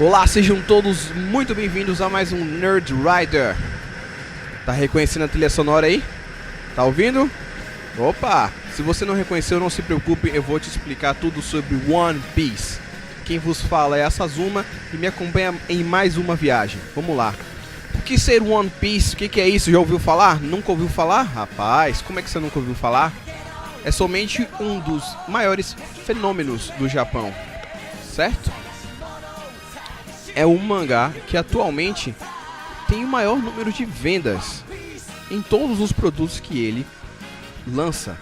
Olá, sejam todos muito bem-vindos a mais um Nerd Rider. Tá reconhecendo a trilha sonora aí? Tá ouvindo? Opa! Se você não reconheceu, não se preocupe, eu vou te explicar tudo sobre One Piece. Quem vos fala é a Sazuma e me acompanha em mais uma viagem. Vamos lá. O que ser One Piece? O que é isso? Já ouviu falar? Nunca ouviu falar? Rapaz, como é que você nunca ouviu falar? É somente um dos maiores fenômenos do Japão, certo? É um mangá que atualmente tem o maior número de vendas em todos os produtos que ele lança.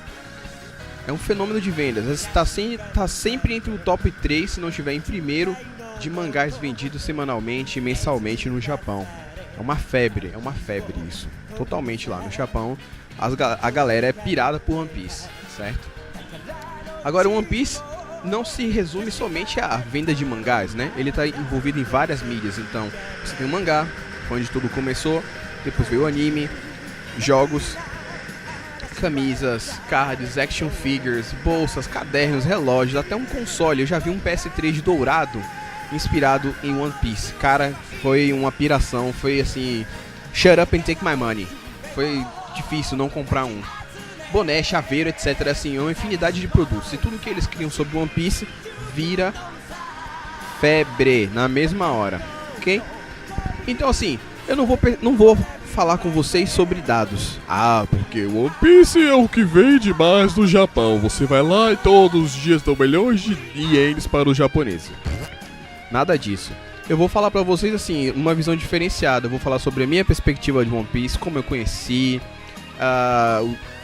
É um fenômeno de vendas. Está sempre entre o top 3, se não estiver em primeiro, de mangás vendidos semanalmente e mensalmente no Japão. É uma febre isso. Totalmente lá no Japão, a galera é pirada por One Piece, certo? Agora, One Piece não se resume somente à venda de mangás, né? Ele está envolvido em várias mídias. Então, você tem o mangá, onde tudo começou. Depois veio o anime, jogos, camisas, cards, action figures, bolsas, cadernos, relógios, até um console. Eu já vi um PS3 dourado inspirado em One Piece. Cara, foi uma piração. Foi assim, shut up and take my money. Foi difícil não comprar um. Boné, chaveiro, etc. Assim, uma infinidade de produtos. E tudo que eles criam sobre One Piece vira febre na mesma hora, ok? Então assim, eu não vou falar com vocês sobre dados. Ah, porque One Piece é o que vende mais no Japão. Você vai lá e todos os dias dão milhões de ienes para os japoneses. Nada disso. Eu vou falar pra vocês assim, uma visão diferenciada. Eu vou falar sobre a minha perspectiva de One Piece, como eu conheci,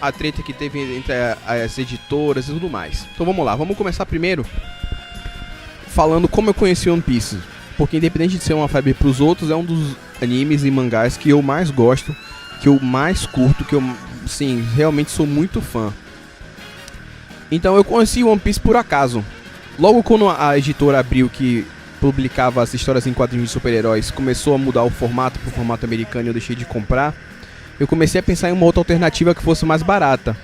a treta que teve entre as editoras e tudo mais. Então vamos lá, vamos começar primeiro falando como eu conheci One Piece. Porque independente de ser uma febre pros outros, é um dos animes e mangás que eu mais gosto, que eu mais curto, que eu, sim, realmente sou muito fã. Então eu conheci One Piece por acaso. Logo quando a editora Abril, que publicava as histórias em quadrinhos de super-heróis, começou a mudar o formato pro formato americano e eu deixei de comprar, eu comecei a pensar em uma outra alternativa que fosse mais barata.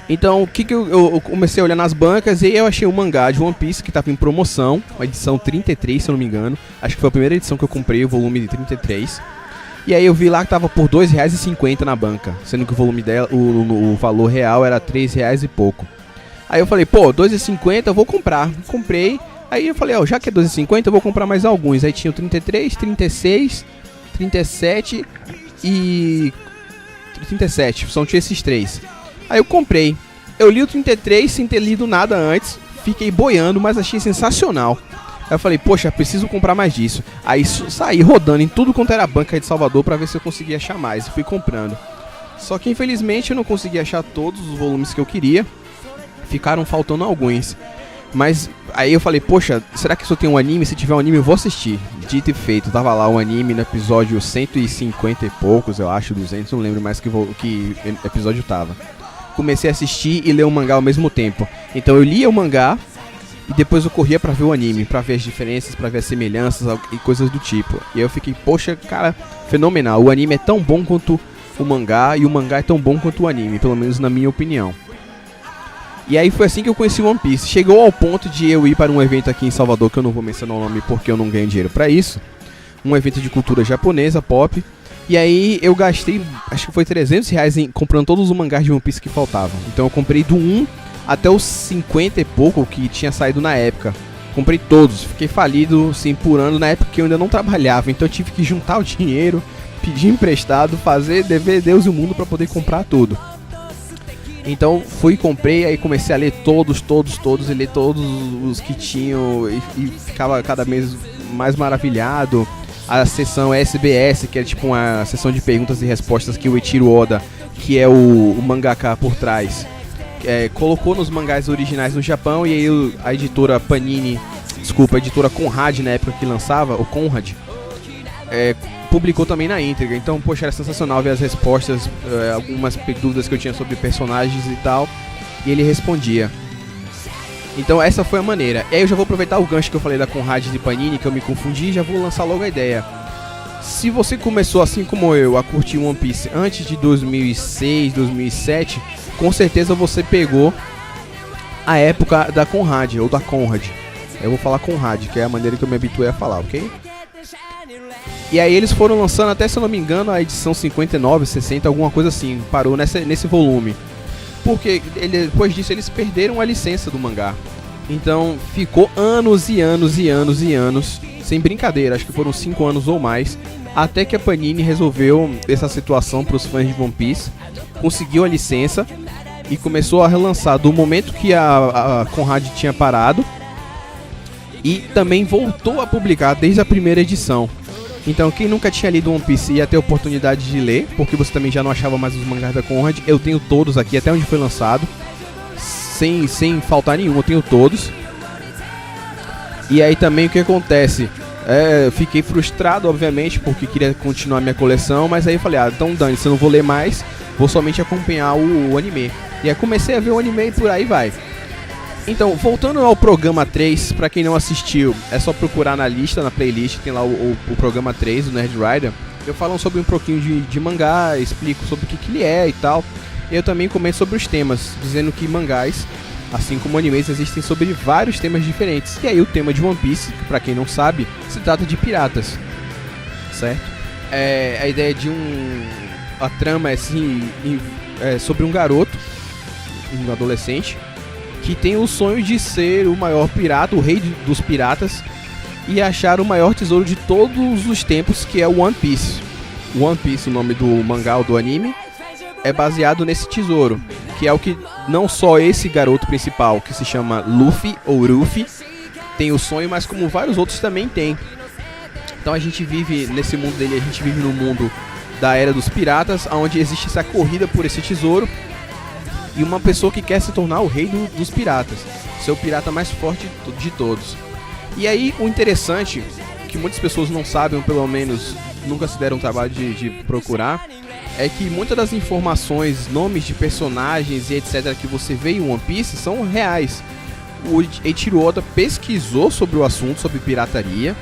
Então, o que eu comecei a olhar nas bancas e eu achei um mangá de One Piece que estava em promoção, a edição 33, se eu não me engano. Acho que foi a primeira edição que eu comprei, o volume de 33. E aí eu vi lá que estava por R$2,50 na banca, sendo que o volume dela, o valor real era R$3 e pouco. Aí eu falei, pô, R$2,50 eu vou comprar. Comprei. Aí eu falei, ó, já que é R$2,50 eu vou comprar mais alguns. Aí tinha o 33, 36, 37 e 37, são esses três. Aí eu comprei. Eu li o 33 sem ter lido nada antes. Fiquei boiando, mas achei sensacional. Aí eu falei, poxa, preciso comprar mais disso. Aí saí rodando em tudo quanto era banca de Salvador pra ver se eu conseguia achar mais. E fui comprando. Só que infelizmente eu não consegui achar todos os volumes que eu queria. Ficaram faltando alguns. Mas aí eu falei, poxa, será que só tem um anime? Se tiver um anime eu vou assistir. Dito e feito, tava lá o anime no episódio 150 e poucos, eu acho, 200, não lembro mais que episódio tava. Comecei a assistir e ler o mangá ao mesmo tempo. Então eu lia o mangá e depois eu corria pra ver o anime, pra ver as diferenças, pra ver as semelhanças e coisas do tipo. E aí eu fiquei, poxa, cara, fenomenal. O anime é tão bom quanto o mangá e o mangá é tão bom quanto o anime, pelo menos na minha opinião. E aí foi assim que eu conheci One Piece. Chegou ao ponto de eu ir para um evento aqui em Salvador, que eu não vou mencionar o nome porque eu não ganho dinheiro pra isso. Um evento de cultura japonesa, pop. E aí eu gastei, acho que foi R$300 comprando todos os mangás de One Piece que faltavam. Então eu comprei do 1 até os 50 e pouco que tinha saído na época. Comprei todos, fiquei falido, assim, por ano, na época que eu ainda não trabalhava. Então eu tive que juntar o dinheiro, pedir emprestado, fazer dever Deus e o mundo pra poder comprar tudo. Então fui, comprei, aí comecei a ler todos e ler todos os que tinham e ficava cada vez mais maravilhado. A seção SBS, que é tipo uma seção de perguntas e respostas que o Eiichiro Oda, que é o mangaka por trás, colocou nos mangás originais no Japão. E aí a editora Panini, a editora Conrad na época que lançava, o Conrad, publicou também na íntegra. Então, poxa, era sensacional ver as respostas, algumas dúvidas que eu tinha sobre personagens e tal, e ele respondia. Então essa foi a maneira. E aí eu já vou aproveitar o gancho que eu falei da Conrad e Panini, que eu me confundi, e já vou lançar logo a ideia. Se você começou, assim como eu, a curtir One Piece antes de 2006, 2007, com certeza você pegou a época da Conrad, ou da Conrad. Eu vou falar Conrad, que é a maneira que eu me habituei a falar, ok? E aí eles foram lançando até, se eu não me engano, a edição 59, 60, alguma coisa assim. Parou nesse volume. Porque depois disso eles perderam a licença do mangá. Então ficou anos e anos e anos e anos, sem brincadeira, acho que foram 5 anos ou mais, até que a Panini resolveu essa situação para os fãs de One Piece, conseguiu a licença e começou a relançar do momento que a Conrad tinha parado, e também voltou a publicar desde a primeira edição. Então quem nunca tinha lido One Piece ia ter a oportunidade de ler, porque você também já não achava mais os mangás da Conrad. Eu tenho todos aqui, até onde foi lançado, sem faltar nenhum, eu tenho todos. E aí também o que acontece? Eu fiquei frustrado, obviamente, porque queria continuar minha coleção, mas aí eu falei, então dane-se, eu não vou ler mais, vou somente acompanhar o anime. E aí comecei a ver o anime e por aí vai. Então, voltando ao programa 3, pra quem não assistiu, é só procurar na lista, na playlist, tem lá o programa 3 do Nerd Rider. Eu falo sobre um pouquinho de mangá, explico sobre o que ele é e tal. E eu também comento sobre os temas, dizendo que mangás, assim como animes, existem sobre vários temas diferentes. E aí o tema de One Piece, que pra quem não sabe, se trata de piratas, certo? A ideia de a trama é assim, sobre um garoto, um adolescente, que tem o sonho de ser o maior pirata, o rei dos piratas, e achar o maior tesouro de todos os tempos, que é o One Piece. One Piece, o nome do mangá ou do anime, é baseado nesse tesouro, que é o que não só esse garoto principal, que se chama Luffy ou Ruffy, tem o sonho, mas como vários outros também tem. Então a gente vive nesse mundo dele, a gente vive no mundo da era dos piratas, onde existe essa corrida por esse tesouro, e uma pessoa que quer se tornar o rei dos piratas, ser o pirata mais forte de todos. E aí o interessante, que muitas pessoas não sabem, ou pelo menos nunca se deram o trabalho de procurar, é que muitas das informações, nomes de personagens e etc. que você vê em One Piece são reais. O Eiichiro Oda pesquisou sobre o assunto, sobre pirataria,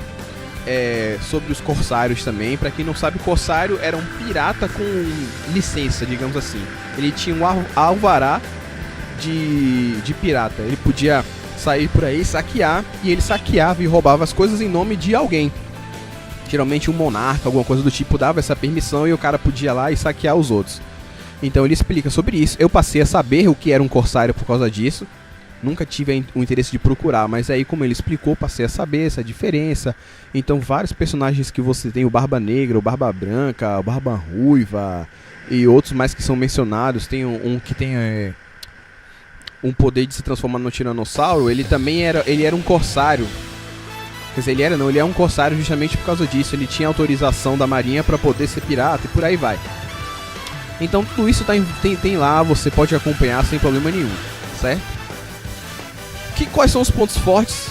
sobre os corsários também. Pra quem não sabe, corsário era um pirata com licença, digamos assim. Ele tinha um alvará de pirata. Ele podia sair por aí, saquear, e ele saqueava e roubava as coisas em nome de alguém. Geralmente um monarca, alguma coisa do tipo, dava essa permissão e o cara podia ir lá e saquear os outros. Então ele explica sobre isso. Eu passei a saber o que era um corsário por causa disso. Nunca tive o interesse de procurar, mas aí como ele explicou, passei a saber essa diferença. Então vários personagens que você tem, o Barba Negra, o Barba Branca, o Barba Ruiva e outros mais que são mencionados. Tem um que tem um poder de se transformar no tiranossauro. Ele também era um corsário. Quer dizer, ele é um corsário justamente por causa disso. Ele tinha autorização da marinha para poder ser pirata e por aí vai. Então tudo isso tem lá, você pode acompanhar sem problema nenhum, certo? Quais são os pontos fortes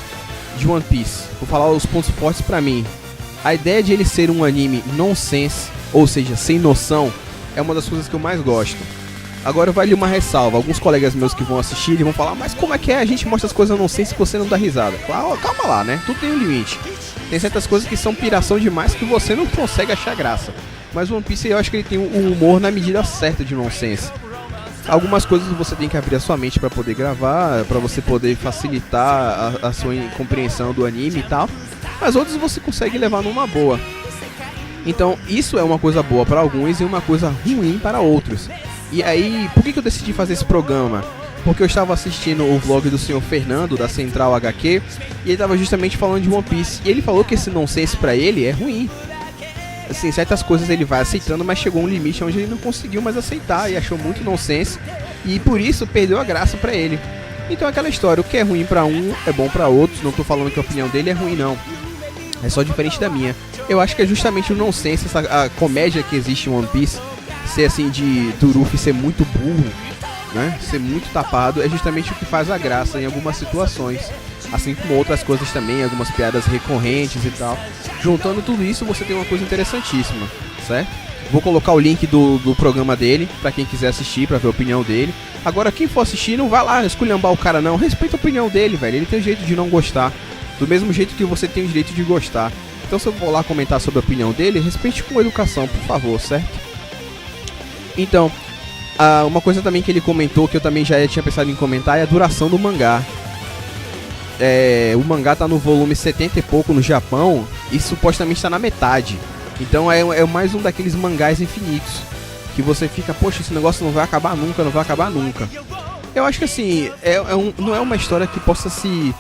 de One Piece? Vou falar os pontos fortes pra mim. A ideia de ele ser um anime nonsense, ou seja, sem noção, é uma das coisas que eu mais gosto. Agora vale uma ressalva. Alguns colegas meus que vão assistir e vão falar: mas como é que a gente mostra as coisas nonsense se você não dá risada? Claro, calma lá, né? Tudo tem um limite. Tem certas coisas que são piração demais que você não consegue achar graça. Mas o One Piece, eu acho que ele tem um humor na medida certa de nonsense. Algumas coisas você tem que abrir a sua mente para poder gravar, para você poder facilitar a sua compreensão do anime e tal. Mas outros você consegue levar numa boa. Então isso é uma coisa boa para alguns e uma coisa ruim para outros. E aí, por que eu decidi fazer esse programa? Porque eu estava assistindo o vlog do senhor Fernando, da Central HQ, e ele estava justamente falando de One Piece. E ele falou que esse nonsense pra ele é ruim. Assim, certas coisas ele vai aceitando, mas chegou um limite onde ele não conseguiu mais aceitar e achou muito nonsense. E por isso perdeu a graça pra ele. Então é aquela história, o que é ruim pra um é bom pra outros. Não tô falando que a opinião dele é ruim, não. É só diferente da minha. Eu acho que é justamente o nonsense, a comédia que existe em One Piece, ser assim do Luffy ser muito burro, né? Ser muito tapado, é justamente o que faz a graça em algumas situações. Assim como outras coisas também, algumas piadas recorrentes e tal. Juntando tudo isso, você tem uma coisa interessantíssima, certo? Vou colocar o link do programa dele, pra quem quiser assistir, pra ver a opinião dele. Agora, quem for assistir, não vai lá esculhambar o cara não. Respeita a opinião dele, velho. Ele tem o jeito de não gostar, do mesmo jeito que você tem o direito de gostar. Então, se eu for lá comentar sobre a opinião dele, respeite com educação, por favor, certo? Então, Uma coisa também que ele comentou, que eu também já tinha pensado em comentar, é a duração do mangá. O mangá tá no volume 70 e pouco no Japão e supostamente está na metade. Então é mais um daqueles mangás infinitos que você fica, poxa, esse negócio não vai acabar nunca, não vai acabar nunca. Eu acho que assim, não é uma história que possa se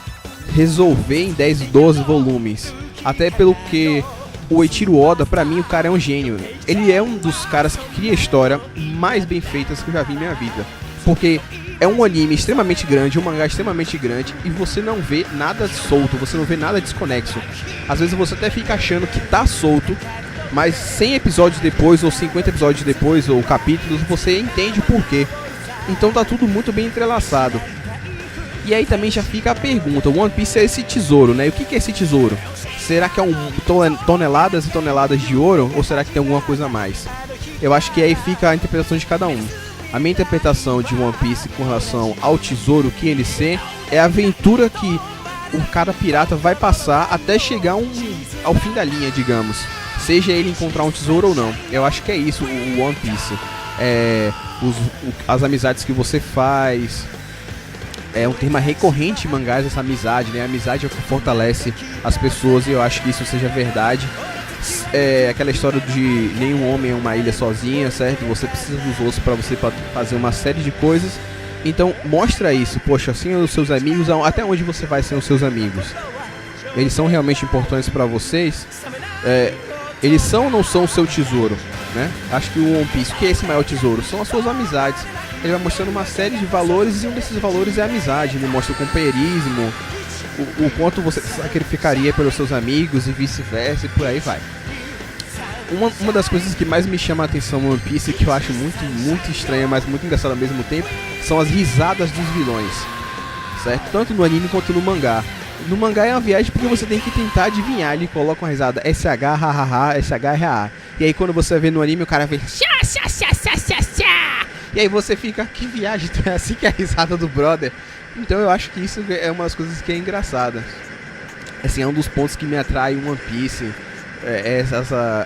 resolver em 10, 12 volumes. Até pelo que o Eiichiro Oda, pra mim, o cara é um gênio. Ele é um dos caras que cria a história mais bem feitas que eu já vi em minha vida. Porque é um anime extremamente grande, um mangá extremamente grande, e você não vê nada solto, você não vê nada desconexo. Às vezes você até fica achando que tá solto, mas 100 episódios depois, ou 50 episódios depois, ou capítulos, você entende o porquê. Então tá tudo muito bem entrelaçado. E aí também já fica a pergunta, o One Piece é esse tesouro, né? E o que é esse tesouro? Será que é toneladas e toneladas de ouro, ou será que tem alguma coisa a mais? Eu acho que aí fica a interpretação de cada um. A minha interpretação de One Piece com relação ao tesouro que ele ser é a aventura que o cara pirata vai passar até chegar ao fim da linha, digamos. Seja ele encontrar um tesouro ou não. Eu acho que é isso o One Piece. As amizades que você faz. É um tema recorrente em mangás, essa amizade, né? A amizade é o que fortalece as pessoas e eu acho que isso seja verdade. Aquela história de nenhum homem é uma ilha sozinha, certo? Você precisa dos outros para você fazer uma série de coisas. Então mostra isso, poxa, assim os seus amigos, até onde você vai sem os seus amigos? Eles são realmente importantes para vocês? Eles são ou não são o seu tesouro, né? Acho que o One Piece, o que é esse maior tesouro? São as suas amizades. Ele vai mostrando uma série de valores e um desses valores é a amizade. Ele mostra o companheirismo, o quanto você sacrificaria pelos seus amigos e vice-versa e por aí vai. Uma das coisas que mais me chama a atenção no One Piece, que eu acho muito, muito estranha, mas muito engraçada ao mesmo tempo, são as risadas dos vilões, certo? Tanto no anime quanto no mangá. No mangá é uma viagem porque você tem que tentar adivinhar. Ele coloca uma risada SH, hahaha, SH, haha. E aí quando você vê no anime, o cara vê e aí você fica, que viagem, é assim que é a risada do brother. Então eu acho que isso é uma das coisas que é engraçada. Assim, é um dos pontos que me atrai em One Piece.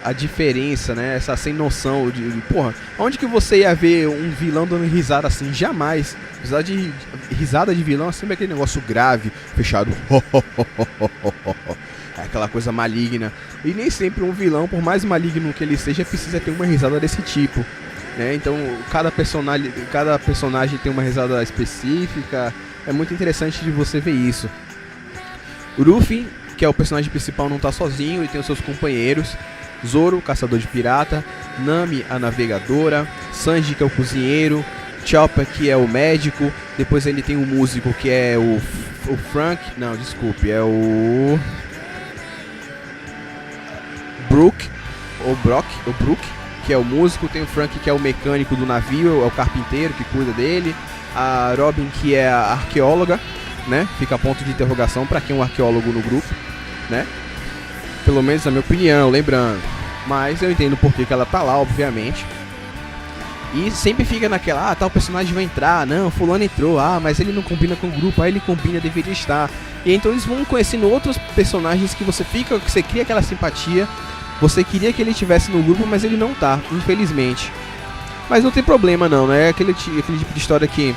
A diferença, né? Essa sem noção de porra, onde que você ia ver um vilão dando risada assim? Jamais. Risada de vilão é sempre aquele negócio grave, fechado. É aquela coisa maligna. E nem sempre um vilão, por mais maligno que ele seja, precisa ter uma risada desse tipo, né? Então cada personagem tem uma risada específica. É muito interessante de você ver isso. O Luffy, que é o personagem principal, não tá sozinho, ele tem os seus companheiros. Zoro, o caçador de pirata. Nami, a navegadora. Sanji, que é o cozinheiro. Chopper, que é o médico. Depois ele tem o músico, que é o Frank. Não, desculpe, é o Brook, que é o músico. Tem o Frank, que é o mecânico do navio, é o carpinteiro que cuida dele. A Robin, que é a arqueóloga, né? Fica a ponto de interrogação para quem é um arqueólogo no grupo, né? Pelo menos na minha opinião, lembrando. Mas eu entendo por que ela tá lá, obviamente. E sempre fica naquela, tal personagem vai entrar, não, fulano entrou, mas ele não combina com o grupo, ele combina, deveria estar. E então eles vão conhecendo outros personagens que você cria aquela simpatia. Você queria que ele estivesse no grupo, mas ele não tá, infelizmente. Mas não tem problema não, né? Aquele tipo de história que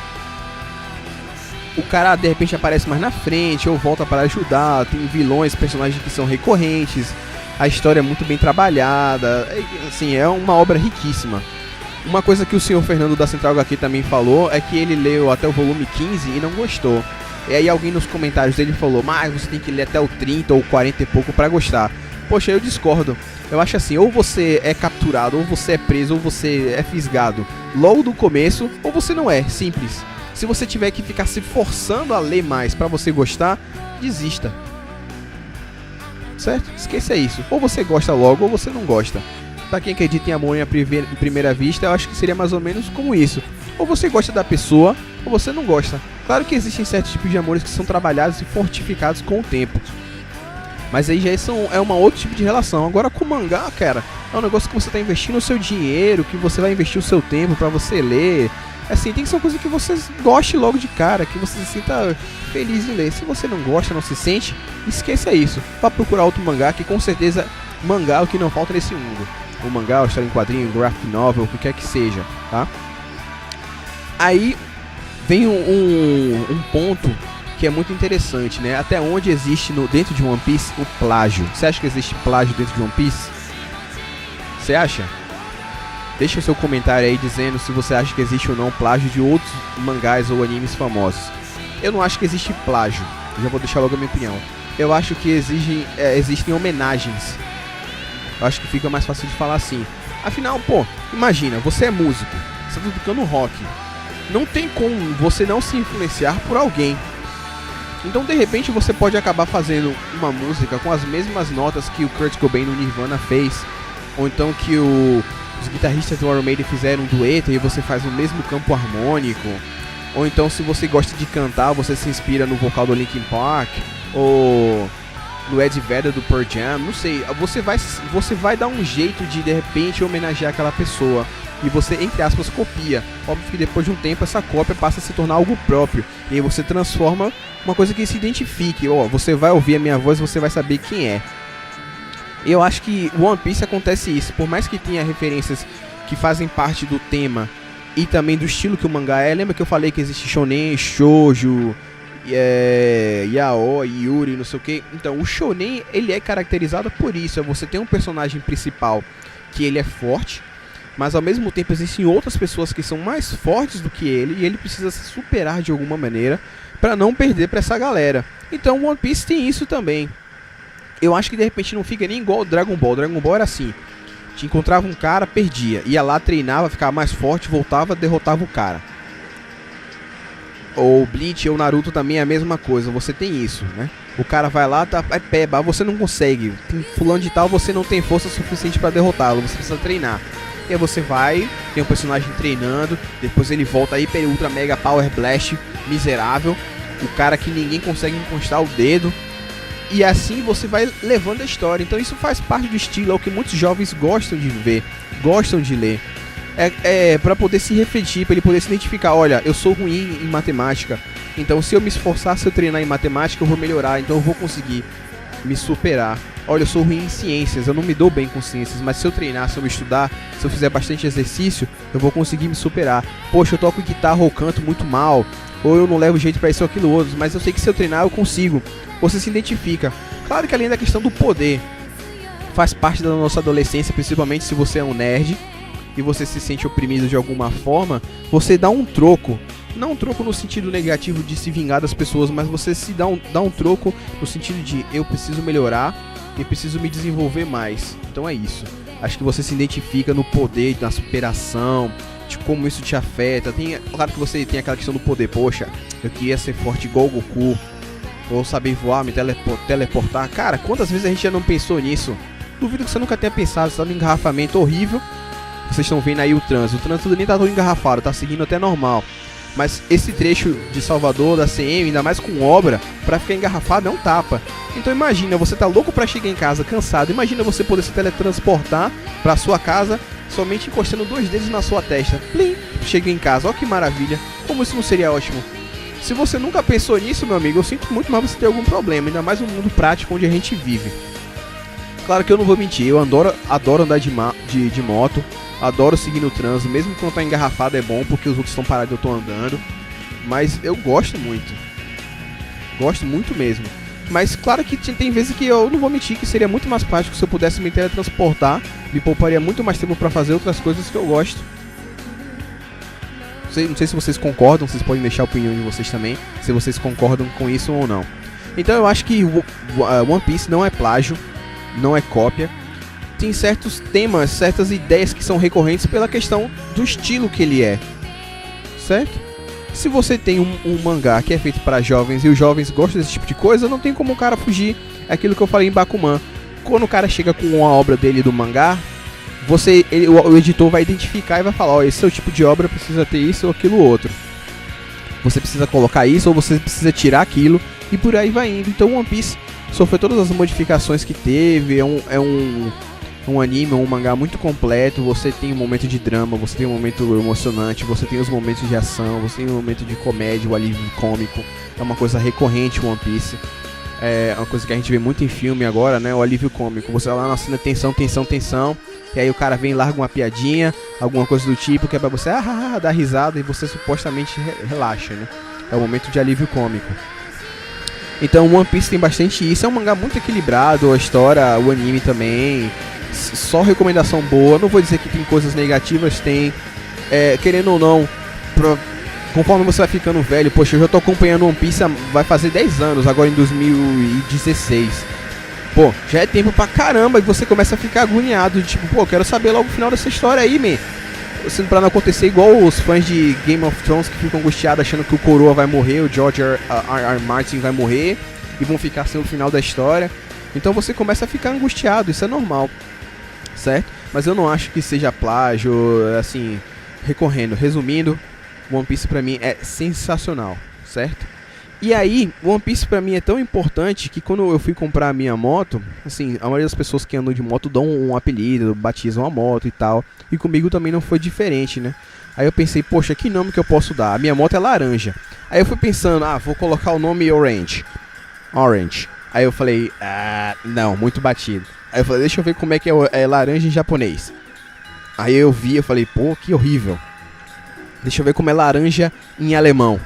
o cara de repente aparece mais na frente ou volta para ajudar. Tem vilões, personagens que são recorrentes. A história é muito bem trabalhada. Assim, é uma obra riquíssima. Uma coisa que o senhor Fernando da Central HQ também falou é que ele leu até o volume 15 e não gostou. E aí alguém nos comentários dele falou, mas você tem que ler até o 30 ou 40 e pouco pra gostar. Poxa, eu discordo. Eu acho assim, ou você é capturado, ou você é preso, ou você é fisgado logo do começo, ou você não é, simples. Se você tiver que ficar se forçando a ler mais pra você gostar, desista. Certo? Esqueça isso. Ou você gosta logo, ou você não gosta. Pra quem acredita em amor em primeira vista, eu acho que seria mais ou menos como isso. Ou você gosta da pessoa, ou você não gosta. Claro que existem certos tipos de amores que são trabalhados e fortificados com o tempo. Mas aí já é uma outro tipo de relação. Agora com o mangá, cara, é um negócio que você tá investindo o seu dinheiro, que você vai investir o seu tempo pra você ler. Assim, tem que ser uma coisa que você goste logo de cara, que você se sinta feliz em ler. Se você não gosta, não se sente, esqueça isso. Vá procurar outro mangá, que com certeza mangá é o que não falta nesse mundo. O mangá, a história em quadrinho, graphic novel, o que quer que seja, tá? Aí vem um ponto que é muito interessante, né? Até onde existe dentro de One Piece o plágio. Você acha que existe plágio dentro de One Piece? Você acha? Deixa o seu comentário aí dizendo se você acha que existe ou não plágio de outros mangás ou animes famosos. Eu não acho que existe plágio. Eu já vou deixar logo a minha opinião. Eu acho que existem homenagens. Eu acho que fica mais fácil de falar assim. Afinal, pô, imagina, você é músico, você tá tocando rock. Não tem como você não se influenciar por alguém. Então, de repente, você pode acabar fazendo uma música com as mesmas notas que o Kurt Cobain no Nirvana fez. Ou então que os guitarristas do Iron Maiden fizeram um dueto e você faz o mesmo campo harmônico. Ou então, se você gosta de cantar, você se inspira no vocal do Linkin Park. Ou no Ed Vedder do Pearl Jam. Não sei, você vai dar um jeito de repente, homenagear aquela pessoa. E você, entre aspas, copia. Óbvio que depois de um tempo essa cópia passa a se tornar algo próprio. E aí você transforma uma coisa que se identifique. Você vai ouvir a minha voz e você vai saber quem é. Eu acho que One Piece acontece isso. Por mais que tenha referências que fazem parte do tema e também do estilo que o mangá é. Lembra que eu falei que existe shonen, shoujo, yaoi, yuri, não sei o que. Então o shonen, ele é caracterizado por isso. Você tem um personagem principal que ele é forte, mas ao mesmo tempo existem outras pessoas que são mais fortes do que ele, e ele precisa se superar de alguma maneira para não perder para essa galera. Então One Piece tem isso também. Eu acho que de repente não fica nem igual o Dragon Ball. Dragon Ball era assim: te encontrava um cara, perdia, ia lá, treinava, ficava mais forte, voltava, derrotava o cara. Ou Bleach ou Naruto também é a mesma coisa, você tem isso, né? O cara vai lá, é peba, você não consegue, tem fulano de tal, você não tem força suficiente para derrotá-lo, você precisa treinar. E aí você vai, tem um personagem treinando, depois ele volta hiper ultra mega power blast miserável, o cara que ninguém consegue encostar o dedo, e assim você vai levando a história. Então isso faz parte do estilo, é o que muitos jovens gostam de ver, gostam de ler. Para poder se refletir, para ele poder se identificar. Olha, eu sou ruim em matemática, então se eu me esforçar, se eu treinar em matemática, eu vou melhorar, então eu vou conseguir me superar. Olha, eu sou ruim em ciências, eu não me dou bem com ciências, mas se eu treinar, se eu estudar, se eu fizer bastante exercício, eu vou conseguir me superar. Poxa, eu toco guitarra ou canto muito mal, ou eu não levo jeito pra isso ou aquilo outro, mas eu sei que se eu treinar eu consigo. Você se identifica. Claro que além da questão do poder, faz parte da nossa adolescência, principalmente se você é um nerd e você se sente oprimido de alguma forma, você dá um troco. Não um troco no sentido negativo de se vingar das pessoas, mas você se dá um troco no sentido de eu preciso melhorar e preciso me desenvolver mais. Então é isso. Acho que você se identifica no poder, na superação, de como isso te afeta. Claro que você tem aquela questão do poder. Poxa, eu queria ser forte igual o Goku, ou saber voar, me teleportar. Cara, quantas vezes a gente já não pensou nisso? Duvido que você nunca tenha pensado. Você tá num engarrafamento horrível. Vocês estão vendo aí o trânsito nem tá tão engarrafado, tá seguindo até normal. Mas esse trecho de Salvador, da CM, ainda mais com obra, pra ficar engarrafado é um tapa. Então imagina, você tá louco pra chegar em casa cansado. Imagina você poder se teletransportar pra sua casa somente encostando 2 dedos na sua testa. Plim, chega em casa, ó que maravilha. Como isso não seria ótimo? Se você nunca pensou nisso, meu amigo, eu sinto muito mais você ter algum problema. Ainda mais no mundo prático onde a gente vive. Claro que eu não vou mentir, eu adoro andar de moto. Adoro seguir no trânsito, mesmo quando tá engarrafado é bom, porque os outros estão parados e eu tô andando. Mas eu gosto muito. Gosto muito mesmo. Mas claro que tem vezes que eu não vou mentir que seria muito mais prático se eu pudesse me teletransportar. Me pouparia muito mais tempo pra fazer outras coisas que eu gosto. Não sei se vocês concordam, vocês podem deixar a opinião de vocês também, se vocês concordam com isso ou não. Então eu acho que One Piece não é plágio, não é cópia. Tem certos temas, certas ideias que são recorrentes pela questão do estilo que ele é, certo? Se você tem um mangá que é feito para jovens e os jovens gostam desse tipo de coisa, não tem como o cara fugir. É aquilo que eu falei em Bakuman. Quando o cara chega com uma obra dele do mangá, o editor vai identificar e vai falar: ó, esse é o tipo de obra, precisa ter isso ou aquilo outro. Você precisa colocar isso ou você precisa tirar aquilo, e por aí vai indo. Então One Piece sofreu todas as modificações que teve. É um anime, um mangá muito completo. Você tem um momento de drama, você tem um momento emocionante, você tem os momentos de ação, você tem um momento de comédia, o alívio cômico. É uma coisa recorrente One Piece. É uma coisa que a gente vê muito em filme agora, né? O alívio cômico. Você vai lá na cena, tensão, tensão, tensão. e aí o cara vem e larga uma piadinha, alguma coisa do tipo, que é pra você dar risada e você supostamente relaxa, né? É o momento de alívio cômico. Então One Piece tem bastante isso, é um mangá muito equilibrado, a história, o anime também, só recomendação boa, não vou dizer que tem coisas negativas, tem, querendo ou não, conforme você vai ficando velho, poxa, eu já tô acompanhando One Piece, vai fazer 10 anos, agora em 2016, pô, já é tempo pra caramba, e você começa a ficar agoniado, de tipo, pô, quero saber logo o final dessa história aí, man. Pra não acontecer igual os fãs de Game of Thrones que ficam angustiados achando que o Coroa vai morrer, o George R. Martin vai morrer e vão ficar sem o final da história. Então você começa a ficar angustiado, isso é normal, certo? Mas eu não acho que seja plágio, assim, resumindo, One Piece pra mim é sensacional, certo? E aí, One Piece pra mim é tão importante que quando eu fui comprar a minha moto, assim, a maioria das pessoas que andam de moto dão um apelido, batizam a moto e tal. E comigo também não foi diferente, né? Aí eu pensei, poxa, que nome que eu posso dar? A minha moto é laranja. Aí eu fui pensando, vou colocar o nome Orange. Aí eu falei, não, muito batido. Aí eu falei, deixa eu ver como é que é laranja em japonês. Aí eu vi, eu falei, pô, que horrível. Deixa eu ver como é laranja em alemão.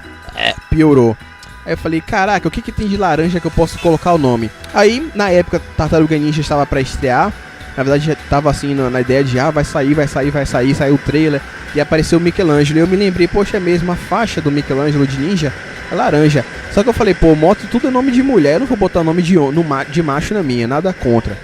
Piorou. Aí eu falei, caraca, o que tem de laranja que eu posso colocar o nome? Aí, na época, Tartaruga Ninja estava pra estrear. Na verdade, já tava assim, na ideia de, vai sair, saiu o trailer. E apareceu o Michelangelo. E eu me lembrei, poxa, é mesmo, a faixa do Michelangelo de ninja é laranja. Só que eu falei, pô, moto tudo é nome de mulher, eu não vou botar nome de macho na minha, nada contra.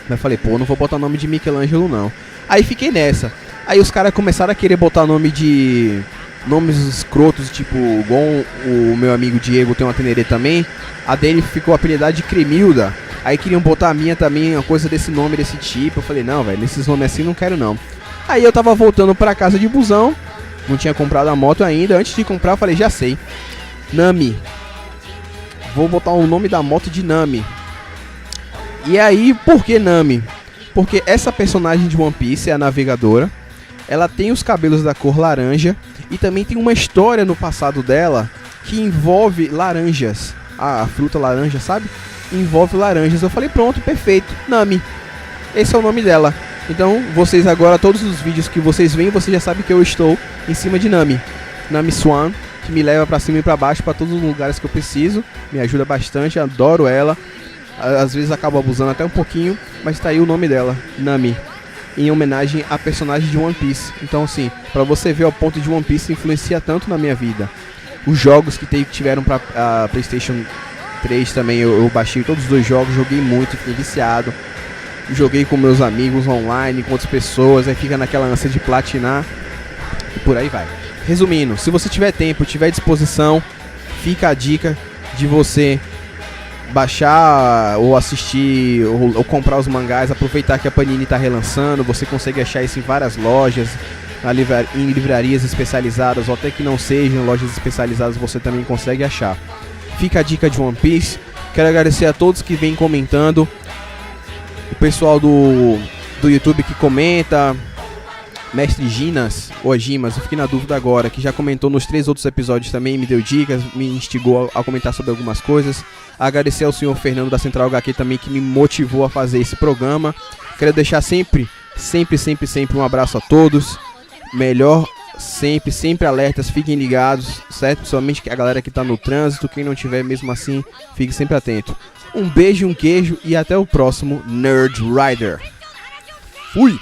Mas eu falei, pô, não vou botar nome de Michelangelo não. Aí fiquei nessa. Aí os caras começaram a querer botar nome de... nomes escrotos, tipo, igual o meu amigo Diego tem uma Tenerê também. A dele ficou apelidada de Cremilda. Aí queriam botar a minha também, uma coisa desse nome, desse tipo. Eu falei, não, velho, nesses nomes assim não quero não. Aí eu tava voltando pra casa de busão, não tinha comprado a moto ainda. Antes de comprar eu falei, já sei, Nami. Vou botar o nome da moto de Nami. E aí, por que Nami? Porque essa personagem de One Piece é a navegadora. Ela tem os cabelos da cor laranja. E também tem uma história no passado dela que envolve laranjas. A fruta laranja, sabe? Envolve laranjas. Eu falei, pronto, perfeito, Nami. Esse é o nome dela. Então, vocês agora, todos os vídeos que vocês veem, vocês já sabem que eu estou em cima de Nami. Nami Swan, que me leva pra cima e pra baixo, pra todos os lugares que eu preciso. Me ajuda bastante, adoro ela. Às vezes acabo abusando até um pouquinho, mas tá aí o nome dela, Nami. Em homenagem a personagem de One Piece. Então assim, pra você ver o ponto de One Piece influencia tanto na minha vida. Os jogos que tiveram pra PlayStation 3 também, eu baixei todos os dois jogos, joguei muito, fiquei viciado. Joguei com meus amigos online, com outras pessoas, aí fica naquela ânsia de platinar. E por aí vai. Resumindo, se você tiver tempo, tiver disposição, fica a dica de você baixar ou assistir ou comprar os mangás, aproveitar que a Panini tá relançando, você consegue achar isso em várias lojas, em livrarias especializadas, ou até que não sejam lojas especializadas, você também consegue achar. Fica a dica de One Piece. Quero agradecer a todos que vêm comentando, o pessoal do YouTube que comenta, Mestre Ginas, ou Gimas, eu fiquei na dúvida agora, que já comentou nos 3 outros episódios também, me deu dicas, me instigou a comentar sobre algumas coisas. Agradecer ao senhor Fernando da Central HQ também, que me motivou a fazer esse programa. Quero deixar sempre um abraço a todos. Melhor, sempre alertas, fiquem ligados, certo? Principalmente a galera que tá no trânsito, quem não tiver mesmo assim, fique sempre atento. Um beijo, um queijo e até o próximo Nerd Rider. Fui!